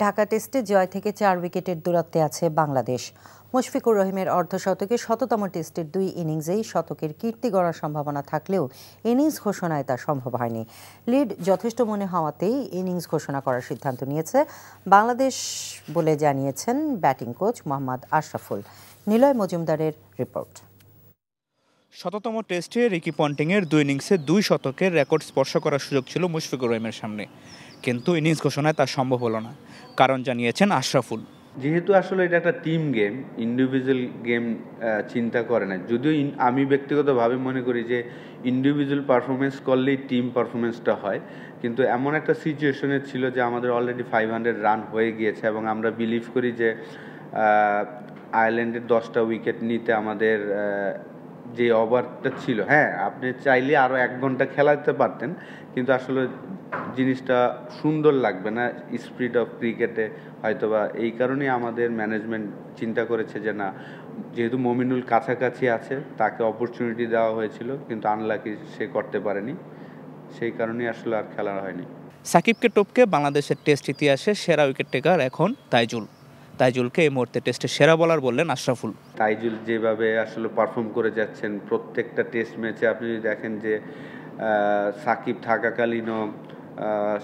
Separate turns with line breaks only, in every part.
ঢাকা টেস্টে জয় থেকে 4 উইকেটের দূরত্বে আছে বাংলাদেশ। মুশফিকুর রহিমের অর্ধশতকে ১০০তম টেস্টের 2 ইনিংসেই শতকের কীর্তি গড়ার সম্ভাবনা থাকলেও ইনিংস ঘোষণায় তা সম্ভব হয়নি। লিড যথেষ্ট মনে হওয়াতেই ইনিংস ঘোষণা করার সিদ্ধান্ত নিয়েছে বাংলাদেশ বলে জানিয়েছেন ব্যাটিং কোচ মোহাম্মদ আশরাফুল। নিলয় মজুমদারের রিপোর্ট।
১০০তম টেস্টে রিকি পন্টিংয়ের 2 ইনিংসে 2 শতকের রেকর্ড স্পর্শ করার সুযোগ ছিল মুশফিকুর রহিমের সামনে, কিন্তু ইনিংস ঘোষণায় তা সম্ভব হলো না। কারণ জানিয়েছেন আশরাফুল।
যেহেতু আসলে এটা একটা টিম গেম, ইন্ডিভিজুয়াল গেম চিন্তা করে না। যদিও আমি ব্যক্তিগতভাবে মনে করি যে ইন্ডিভিজুয়াল পারফরমেন্স করলেই টিম পারফরমেন্সটা হয়, কিন্তু এমন একটা সিচুয়েশনে ছিল যে আমাদের অলরেডি 500 রান হয়ে গিয়েছে এবং আমরা বিলিভ করি যে আয়ারল্যান্ডের 10টা উইকেট নিতে আমাদের যে ওভারটা ছিল, হ্যাঁ আপনি চাইলে আরও 1 ঘন্টা খেলাতে পারতেন, কিন্তু আসলে জিনিসটা সুন্দর লাগবে না স্পিরিট অফ ক্রিকেটে হয়তোবা। এই কারণেই আমাদের ম্যানেজমেন্ট চিন্তা করেছে যে না, যেহেতু মমিনুল কাছাকাছি আছে তাকে অপরচুনিটি দেওয়া হয়েছিল, কিন্তু আনলাকি সে করতে পারেনি, সেই কারণেই আসলে আর খেলা হয়নি।
সাকিবকে টপকে বাংলাদেশের টেস্ট ইতিহাসে সেরা উইকেট টেকার এখন তাইজুলকে এই মুহূর্তে টেস্টের সেরা বোলার বললেন আশরাফুল।
তাইজুল যেভাবে আসলে পারফর্ম করে যাচ্ছেন প্রত্যেকটা টেস্ট ম্যাচে, আপনি যদি দেখেন যে সাকিব থাকাকালীনও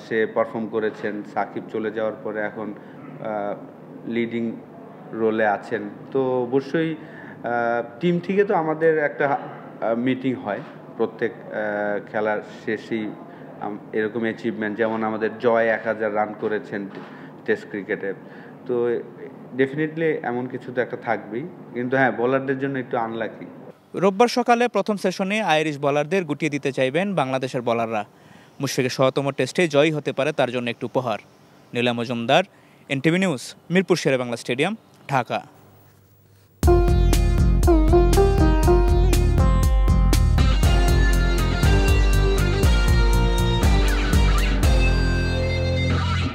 সে পারফর্ম করেছেন, সাকিব চলে যাওয়ার পরে এখন লিডিং রোলে আছেন। তো অবশ্যই টিম থেকে তো আমাদের একটা মিটিং হয় প্রত্যেক খেলার শেষেই, এরকম অ্যাচিভমেন্ট, যেমন আমাদের জয় 1000 রান করেছেন টেস্ট ক্রিকেটে, তো ডেফিনেটলি এমন কিছু তো একটা থাকবেই, কিন্তু হ্যাঁ বোলারদের জন্য একটু আনলাকি।
রোববার সকালে প্রথম সেশনে আইরিশ বোলারদের গুটিয়ে দিতে চাইবেন বাংলাদেশের বোলাররা। মুশফিকের 100তম টেস্টে জয়ই হতে পারে তার জন্য একটু উপহার। Niloy Majumdar, NTV news, Mirpur Sher-e-Bangla stadium, Dhaka.